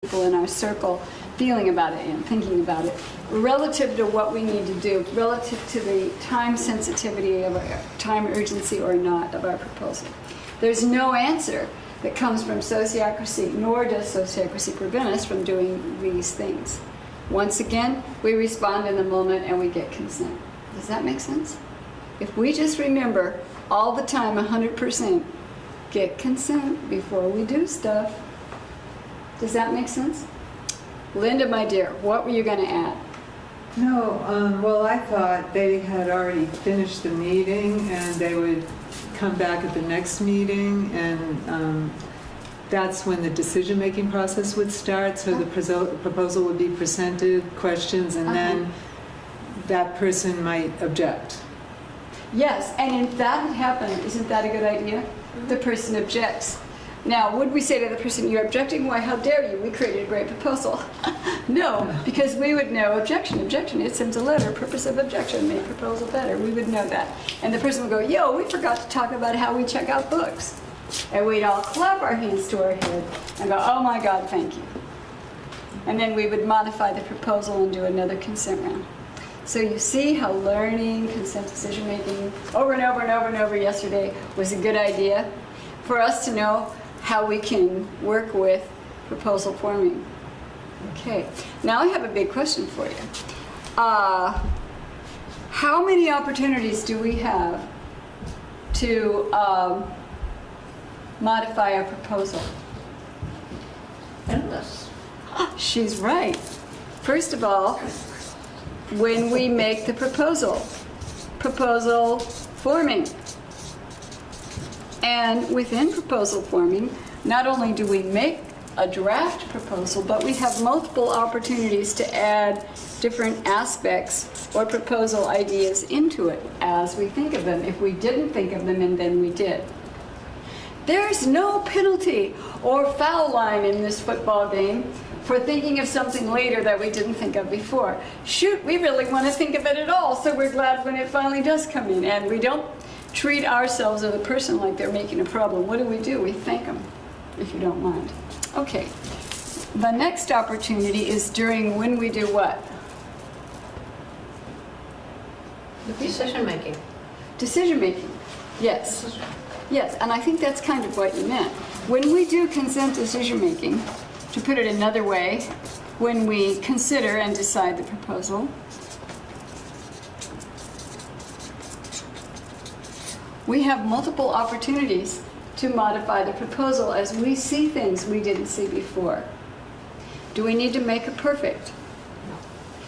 people in our circle feeling about it and thinking about it relative to what we need to do, relative to the time sensitivity of our time urgency or not of our proposal. There's no answer that comes from sociocracy, nor does sociocracy prevent us from doing these things. Once again, we respond in the moment and we get consent. Does that make sense? If we just remember all the time 100%, get consent before we do stuff. Does that make sense? Linda, my dear, what were you going to add? No, well, I thought they had already finished the meeting and they would come back at the next meeting, and that's when the decision-making process would start. So the proposal would be presented, questions, and then that person might object. Yes, and if that had happened, isn't that a good idea? The person objects. Now, would we say to the person, you're objecting? Why, how dare you? We created a great proposal. No, because we would know objection, it sends a letter, purpose of objection, make proposal better. We would know that. And the person would go, yo, we forgot to talk about how we check out books. And we'd all clap our hands to our head and go, oh my God, thank you. And then we would modify the proposal and do another consent round. So you see how learning consent decision making over and over and over and over yesterday was a good idea for us to know how we can work with proposal forming. Okay, now I have a big question for you. How many opportunities do we have to modify our proposal? Endless. She's right. First of all, when we make the proposal forming. And within proposal forming, not only do we make a draft proposal, but we have multiple opportunities to add different aspects or proposal ideas into it as we think of them, if we didn't think of them and then we did. There's no penalty or foul line in this football game for thinking of something later that we didn't think of before. Shoot, we really want to think of it at all, so we're glad when it finally does come in. And we don't treat ourselves or the person like they're making a problem. What do? We thank them, if you don't mind. Okay. The next opportunity is during when we do what? Decision making. Decision making. Yes. Yes, and I think that's kind of what you meant. When we do consent decision making, to put it another way, when we consider and decide the proposal, we have multiple opportunities to modify the proposal as we see things we didn't see before. Do we need to make it perfect?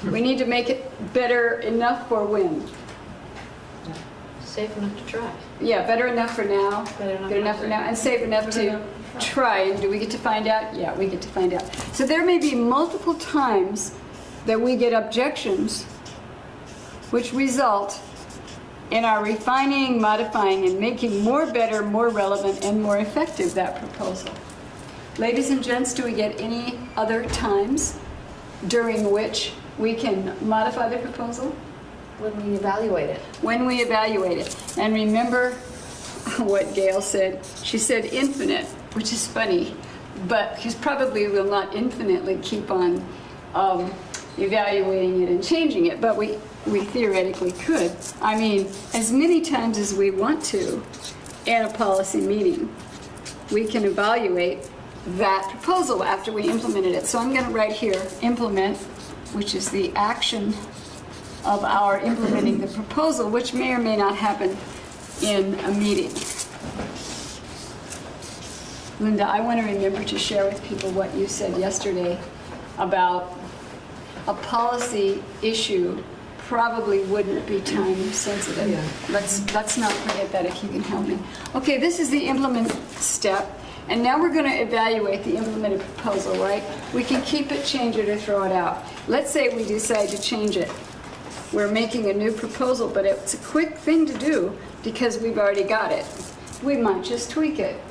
No. We need to make it better enough for when? Safe enough to try. Yeah, better enough for now, good enough for now, and safe enough to try. And do we get to find out? Yeah, we get to find out. So there may be multiple times that we get objections which result in our refining, modifying, and making more better, more relevant, and more effective that proposal. Ladies and gents, do we get any other times during which we can modify the proposal? When we evaluate it. When we evaluate it. And remember what Gail said. She said infinite, which is funny, but because probably we'll not infinitely keep on evaluating it and changing it, but we theoretically could. I mean, as many times as we want to in a policy meeting, we can evaluate that proposal after we implemented it. So I'm going to write here, implement, which is the action of our implementing the proposal, which may or may not happen in a meeting. Linda, I want to remember to share with people what you said yesterday about a policy issue probably wouldn't be time sensitive. Yeah. Let's not forget that, if you can help me. Okay, this is the implement step, and now we're going to evaluate the implemented proposal, right? We can keep it, change it, or throw it out. Let's say we decide to change it. We're making a new proposal, but it's a quick thing to do because we've already got it. We might just tweak it.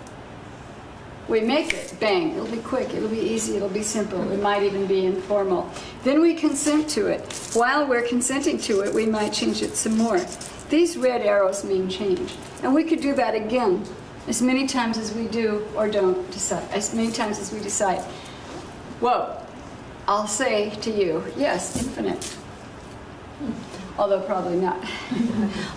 We make it, bang, it'll be quick, it'll be easy, it'll be simple, it might even be informal. Then we consent to it. While we're consenting to it, we might change it some more. These red arrows mean change. And we could do that again, as many times as we do or don't decide, as many times as we decide. Whoa, I'll say to you, yes, infinite. Although probably not.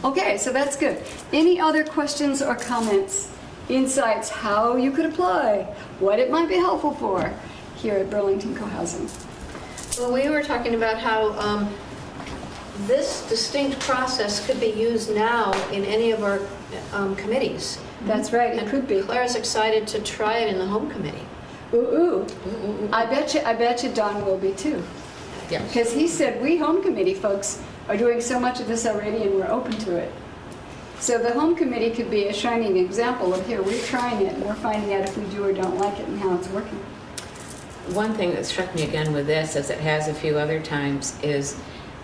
Okay, so that's good. Any other questions or comments, insights, how you could apply, what it might be helpful for here at Burlington Cohousing? Well, we were talking about how this distinct process could be used now in any of our committees. That's right, it And could be. Claire's excited to try it in the home committee. Ooh, ooh. I bet you Don will be too. Yes. Because he said, we home committee folks are doing so much of this already and we're open to it. So the home committee could be a shining example of here, we're trying it and we're finding out if we do or don't like it and how it's working. One thing that struck me again with this, as it has a few other times, is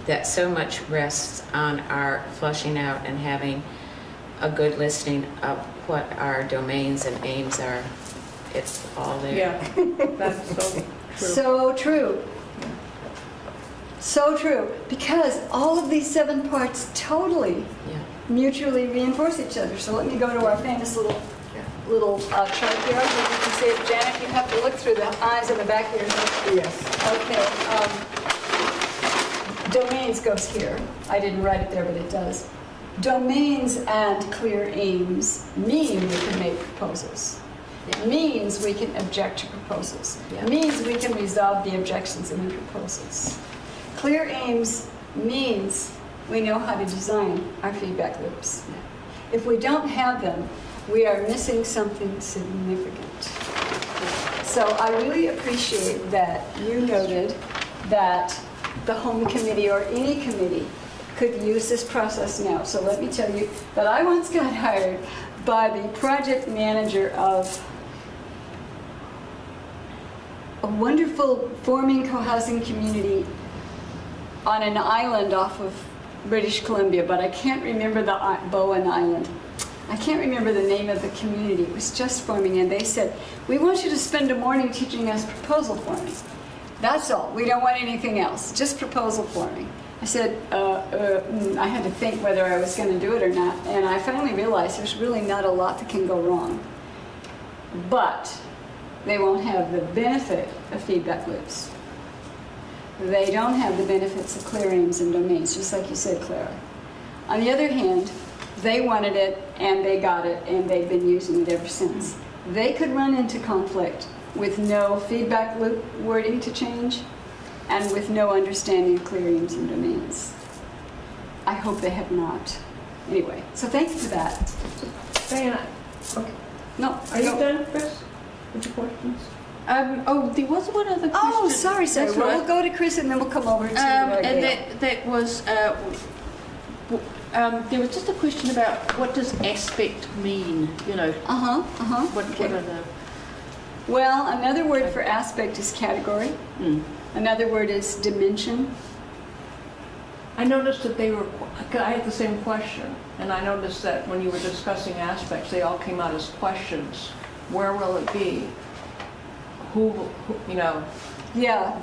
that so much rests on our flushing out and having a good listening of what our domains and aims are. It's all there. Yeah, that's so true. So true. So true. Because all of these 7 parts totally Yeah. mutually reinforce each other. So let me go to our famous little chart here. As you can see it, Janet, you have to look through the eyes in the back here. Yes. Okay. Domains goes here. I didn't write it there, but it does. Domains and clear aims mean we can make proposals. Yeah. Means we can object to proposals. Yeah. Means we can resolve the objections in the proposals. Clear aims means we know how to design our feedback loops. If we don't have them, we are missing something significant. So I really appreciate that you noted that the home committee or any committee could use this process now. So let me tell you that I once got hired by the project manager of a wonderful forming co-housing community on an island off of British Columbia, but I can't remember the Bowen Island. I can't remember the name of the community. It was just forming, and they said, we want you to spend a morning teaching us proposal forming. That's all. We don't want anything else, just proposal forming. I said, I had to think whether I was going to do it or not, and I finally realized there's really not a lot that can go wrong. But they won't have the benefit of feedback loops. They don't have the benefits of clear aims and domains, just like you said, Clara. On the other hand, they wanted it and they got it and they've been using it ever since. They could run into conflict with no feedback loop wording to change and with no understanding of clear aims and domains. I hope they have not. Anyway, so thank you for that. Diana, okay. No, Are you done, Chris, with your questions? There was one other question. Oh, sorry. That's Well, right. we'll go to Chris and then we'll come over to And Gail. that was, there was just a question about what does aspect mean, you know? What Okay. are the... Well, another word for aspect is category. Another word is dimension. I noticed that I had the same question, and I noticed that when you were discussing aspects, they all came out as questions. Where will it be? Who you know, Yeah,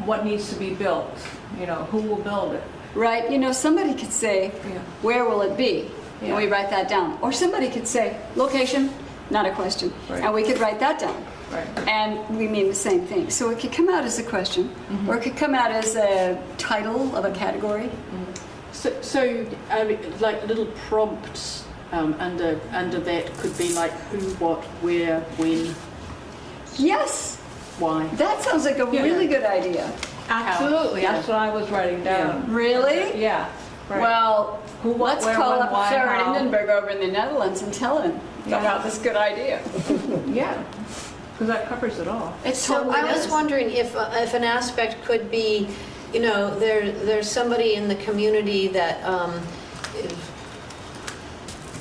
what needs to be built? You know, who will build it? right. You know, somebody could say, Yeah. where will it be? And we Yeah. write that down. Or somebody could say, location, not a question. Right. And we could write that down. Right. And we mean the same thing. So it could come out as a question, or it could come out as a title of a category. So like little prompts under that could be like who, what, where, when, Yes, why. that sounds like a really good idea. Absolutely. Yeah. That's what I was writing down. Really? Yeah. Right. Well, Who, what, let's where, call when, up why, Sarah how. Hindenburg over in the Netherlands and tell him about this good idea. Yeah. Because that covers it all. It So totally I was does. wondering if an aspect could be, you know, there's somebody in the community that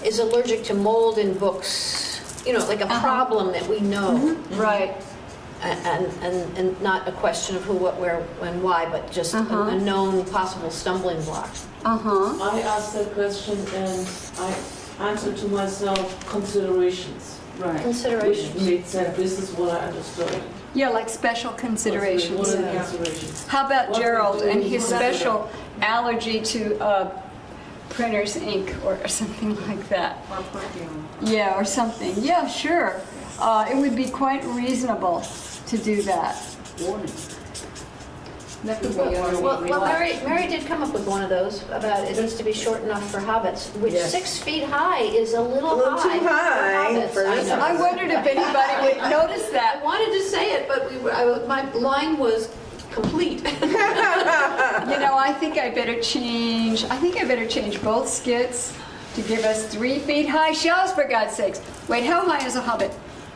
is allergic to mold in books, you know, like a problem that we know. Right. And not a question of who, what, where, when, why, but just a known possible stumbling block. Uh-huh. I asked that question and I answered to myself considerations, Right. which Considerations. made sense. This is what I understood. Yeah, like special considerations. What are the Yeah. considerations? How about What Gerald we do and is his what we do. special allergy to printer's ink or something like that? Or perfume. Yeah, or something. Yeah, sure. It would be quite reasonable to do that. warning. That could be other Well, way. Mary did come up with one of those about it needs to be short enough for hobbits, which Yes. 6 feet high is a little A little high. too high for for hobbits. this I know. I wondered if anybody would notice I that. wanted to say it, but my line was complete. You know, I think I better change both skits to give us 3 feet high shelves, for God's sakes. Wait, how high is a hobbit?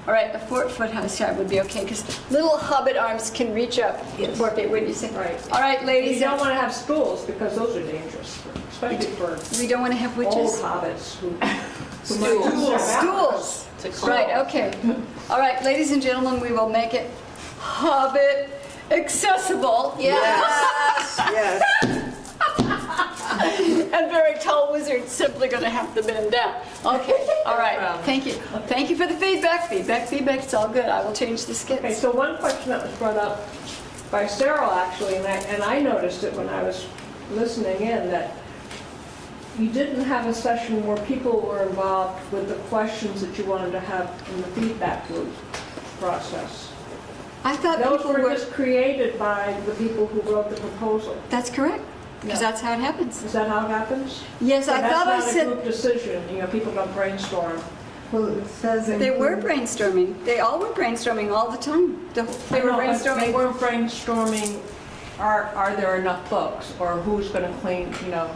All right, a 4-foot high shelf would be okay, because little hobbit arms can reach up to 4 feet, wouldn't you say? Right. All right, You ladies, don't want to have schools because those are dangerous, especially for we don't want to have old witches. hobbits who Stools. Right, okay. All right, ladies and gentlemen, we will make it hobbit accessible. Yes. Yes. And very tall wizards simply going to have to bend down. Okay, all right, thank you. Thank you for the feedback. Feedback, it's all good. I will change the Okay, skits. so one question that was brought up by Cyril actually, and I noticed it when I was listening in, that you didn't have a session where people were involved with the questions that you wanted to have in the feedback loop process. I thought Those people were were, just created by the people who wrote the proposal. that's correct, because Yeah. that's how it happens. Is that how it happens? Yes, So I thought I That's not a said, group decision, you know, people don't brainstorm. Well, it says. they were include- brainstorming. They all were brainstorming all the time. They were No, but They brainstorming. weren't brainstorming, are there enough books? Or who's going to clean, you know,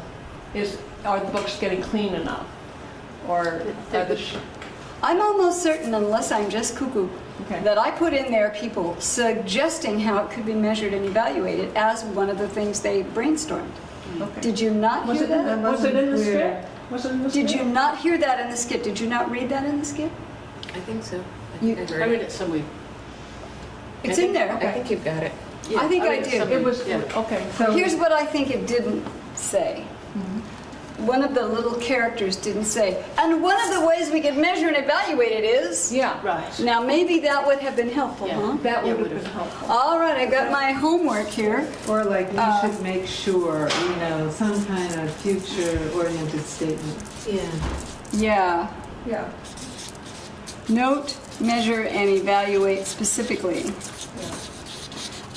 are the books getting clean enough? Or are the, I'm almost certain, unless I'm just cuckoo, Okay. that I put in there people suggesting how it could be measured and evaluated as one of the things they brainstormed. okay. Did you not Was hear it in that? the, was it in the Wasn't clear. skit? Was it in the Did skit? you not hear that in the skit? Did you not read that in the skit? I think so. I You- think I I heard read it. it somewhere. It's in there. I think you've got it. I think I read it do. somewhere. It was, Yeah. okay. So Here's what I think it didn't say. One of the little characters didn't say, and one of the ways we could measure and evaluate it is... Yeah, Right. Now, maybe that would have been helpful, Yeah. huh? that Yeah, would have would've. been helpful. All right, I got my homework here. Or like, we Uh, should make sure, you know, some kind of future-oriented statement. Yeah. Yeah. Yeah. Note, measure, and evaluate specifically.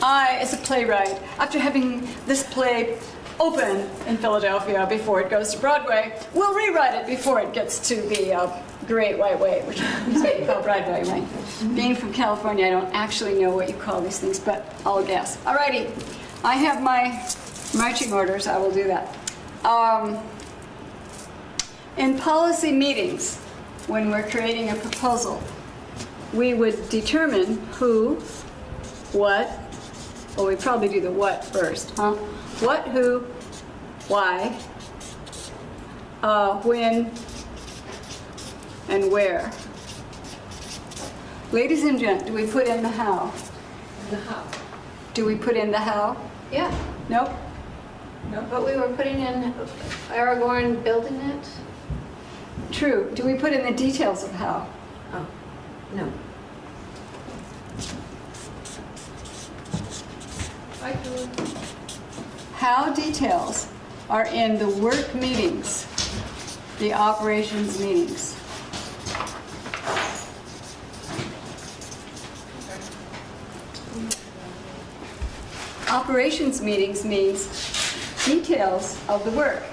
I, as a playwright, after having this play open in Philadelphia before it goes to Broadway, will rewrite it before it gets to the Great White Way, which is what you call Broadway, right? Being from California, I don't actually know what you call these things, but I'll guess. Alrighty, I have my marching orders. I will do that. In policy meetings, when we're creating a proposal, we would determine who, what, well, we probably do the what first, huh? What, who, why, when, and where. Ladies and gents, do we put in the how? The how? Do we put in the how? Yeah, Nope. but we were putting in Aragorn building it. True. Do we put in the details of how? Oh, no. How details are in the work meetings, the operations meetings. Operations meetings means details of the work,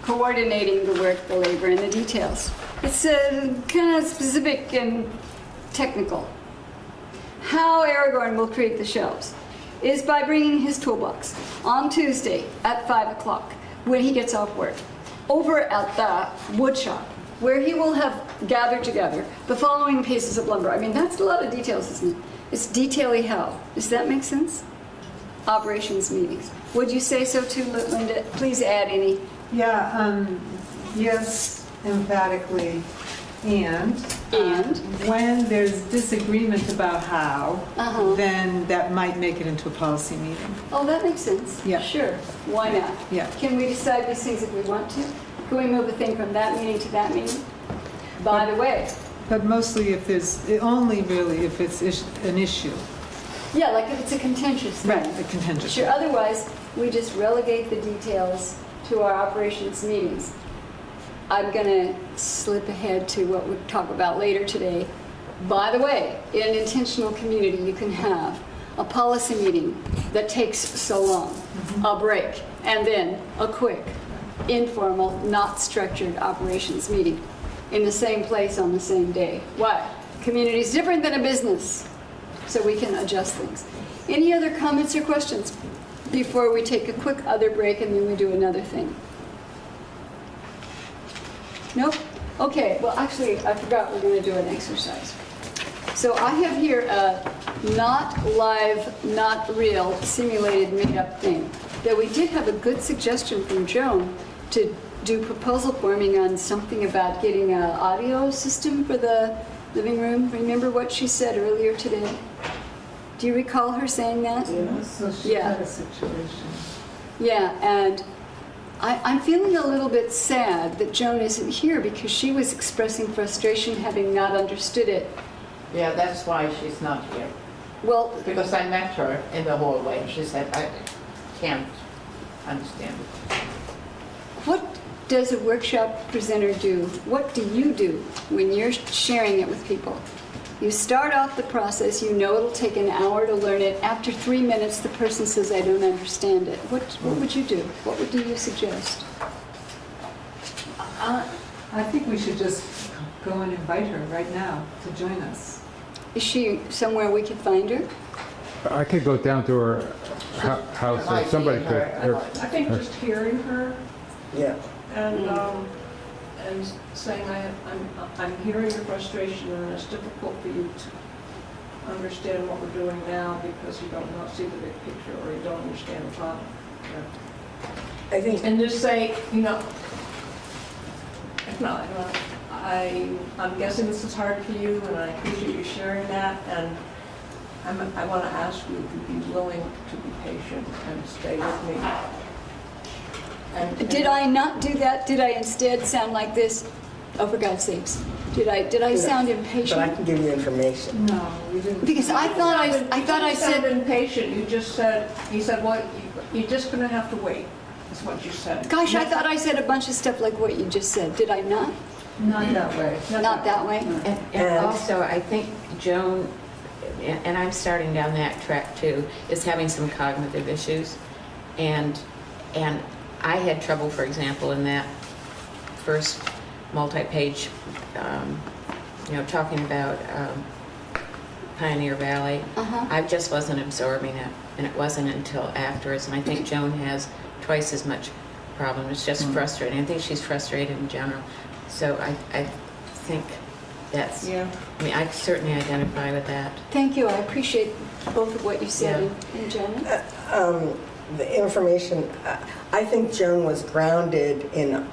coordinating the work, the labor, and the details. It's kind of specific and technical. How Aragorn will create the shelves is by bringing his toolbox on Tuesday at 5 o'clock when he gets off work over at the wood shop, where he will have gathered together the following pieces of lumber. I mean, that's a lot of details, isn't it? It's detail-y how. Does that make sense? Operations meetings. Would you say so too, Linda? Please add any. Yeah, yes, emphatically, and. And? When there's disagreement about how, Uh-huh. then that might make it into a policy meeting. Oh, that makes sense. Yeah. Sure. Why not? Yeah. Can we decide these things if we want to? Can we move a thing from that meeting to that meeting? By the way, But mostly if there's, only really if it's an issue, yeah, like if it's a contentious thing. a contentious. Sure, otherwise, we just relegate the details to our operations meetings. I'm gonna slip ahead to what we'll talk about later today. By the way, in an intentional community, you can have a policy meeting that takes so long, a break, and then a quick, informal, not structured operations meeting in the same place on the same day. Why? Community is different than a business, so we can adjust things. Any other comments or questions before we take a quick other break and then we do another thing? Nope? Okay, well, actually, I forgot we're going to do an exercise. So I have here a not live, not real, simulated, made-up thing. That we did have a good suggestion from Joan to do proposal forming on something about getting an audio system for the living room. Remember what she said earlier today? Do you recall her saying that? Yeah, so she Yeah. had a situation. Yeah, and I'm feeling a little bit sad that Joan isn't here because she was expressing frustration having not understood it. Yeah, that's why she's not here. Well, Because I met her in the hallway. She said, I can't understand it. what does a workshop presenter do? What do you do when you're sharing it with people? You start off the process, you know it'll take an hour to learn it. After 3 minutes, the person says, I don't understand it. What would you do? What would you suggest? I think we should just go and invite her right now to join us. Is she somewhere we could find her? I could go down to her house, or somebody could. I think just hearing her Yeah. and saying, I'm hearing your frustration and it's difficult for you to understand what we're doing now because you don't see the big picture or you don't understand the problem. I think, And just say, no, I'm guessing this is hard for you and I appreciate you sharing that and I want to ask you if you'd be willing to be patient and stay with me. And Did I not do that? Did I instead sound like this? Oh, for God's sakes. Did I sound but I impatient? can give you information. No, we didn't. Because I thought I You said, sounded impatient. He said, well, you're just going to have to wait, is what you said. gosh, I thought I said a bunch of stuff like what you just said. Did I not? Not that way. Not that way? And also, I think Joan, and I'm starting down that track too, is having some cognitive issues. And I had trouble, for example, in that first multi-page, talking about Pioneer Valley. Uh-huh. I just wasn't absorbing it, and it wasn't until afterwards. And I think Joan has twice as much problem. It's just frustrating. I think she's frustrated in general. So I think that's, Yeah. I certainly identify with that. Thank you. I appreciate both of what you said. Yeah. And Janet? The information, I think Joan was grounded in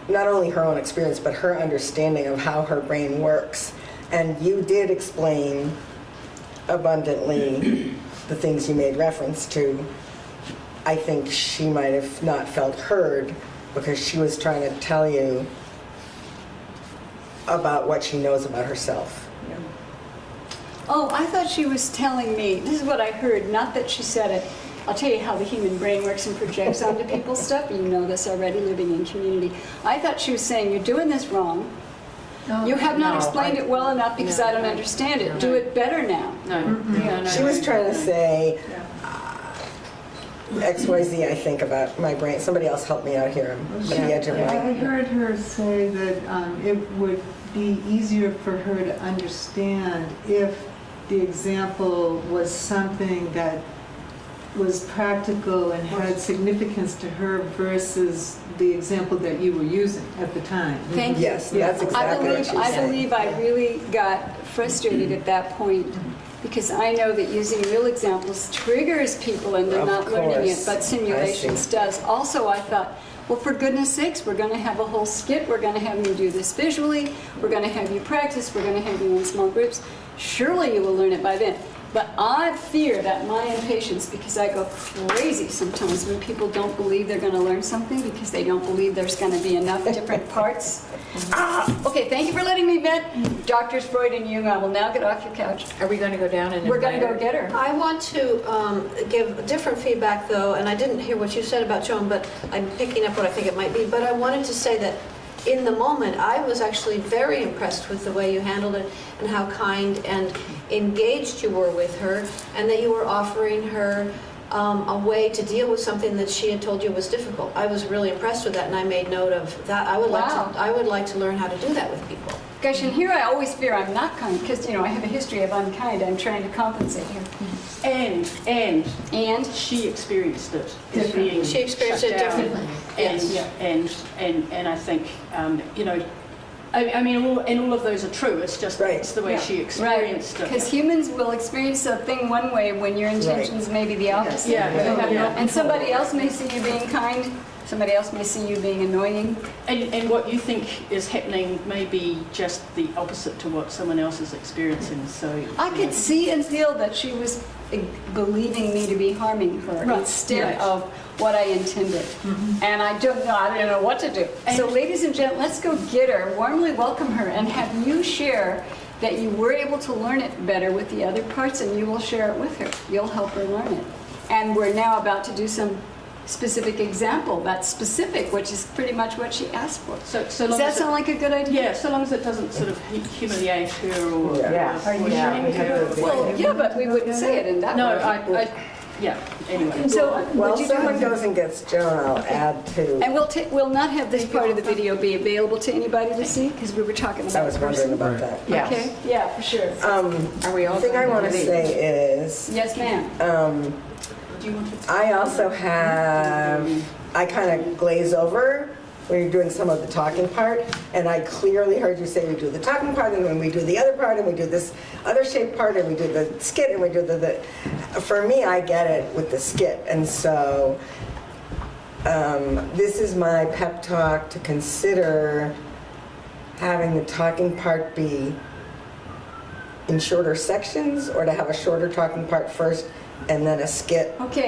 not only her own experience, but her understanding of how her brain works. And you did explain abundantly the things you made reference to. I think she might have not felt heard because she was trying to tell you about what she knows about herself. Oh, I thought she was telling me, this is what I heard, not that she said it. I'll tell you how the human brain works and projects onto people's stuff. You know this already, living in community. I thought she was saying, you're doing this wrong. You have not explained it well enough because I don't understand it. Do it better now. No. She was trying to say XYZ, I think, about my brain. Somebody else help me out here. I'm at the edge of I my... heard her say that it would be easier for her to understand if the example was something that was practical and had significance to her versus the example that you were using at the time. Thank you. Yes, that's exactly what she was I saying. believe I really got frustrated at that point because I know that using real examples triggers people and they're Of not learning it, course. but I simulations see. does. Also, I thought, well, for goodness sakes, we're going to have a whole skit. We're going to have you do this visually. We're going to have you practice. We're going to have you in small groups. Surely you will learn it by then. But I fear that my impatience, because I go crazy sometimes when people don't believe they're going to learn something because they don't believe there's going to be enough different parts. Okay, thank you for letting me vent. Doctors Freud and Jung, I will now get off your couch. Are we going to go down and We're going to invite go her? get her. I want to give different feedback, though, and I didn't hear what you said about Joan, but I'm picking up what I think it might be. But I wanted to say that in the moment, I was actually very impressed with the way you handled it and how kind, and engaged you were with her, and that you were offering her a way to deal with something that she had told you was difficult. I was really impressed with that, and I made note of that. I would Wow. like to learn how to do that with people. Gosh, and here I always fear I'm not kind, because, I have a history of unkind. I'm trying to compensate here. And And? she experienced it. Differently. being She experienced shut it down. differently. Yes. And I think, I mean, all of those are true. It's just Right. it's the way Yeah. she experienced it. Because humans will experience a thing one way when your intentions may be the opposite. Yeah, they have no And somebody else may see you being kind, somebody else may see you being annoying. And what you think is happening may be just the opposite to what someone else is experiencing. So I could see and feel that she was believing me to be harming her Right, instead right. of what I intended. And I don't know what to do. So ladies and gentlemen, let's go get her, warmly welcome her, and have you share that you were able to learn it better with the other parts, and you will share it with her. You'll help her learn it. And we're now about to do some specific example that's specific, which is pretty much what she asked for. so Does long that as sound like a good idea? yeah, so long as it doesn't sort of humiliate her or Yeah. Are you Yeah. ashamed of her? Well, yeah, but we wouldn't say it in that no, way. yeah. Anyway. So, Well, would you do someone it? goes and gets Joan, I'll add to. And we'll not have this part of the video be available to anybody to see, because we were talking I about was a wondering person. about that. Yes. Okay, yeah, for sure. Are we all The thing I going want to to leave? say is, Yes, ma'am. Do you want to? I also have, I kind of glaze over when you're doing some of the talking part, and I clearly heard you say we do the talking part, and then we do the other part, and we do this other shape part, and we do the skit, and we do the for me, I get it with the skit, and so this is my pep talk to consider having the talking part be in shorter sections, or to have a shorter talking part first and then a skit Okay.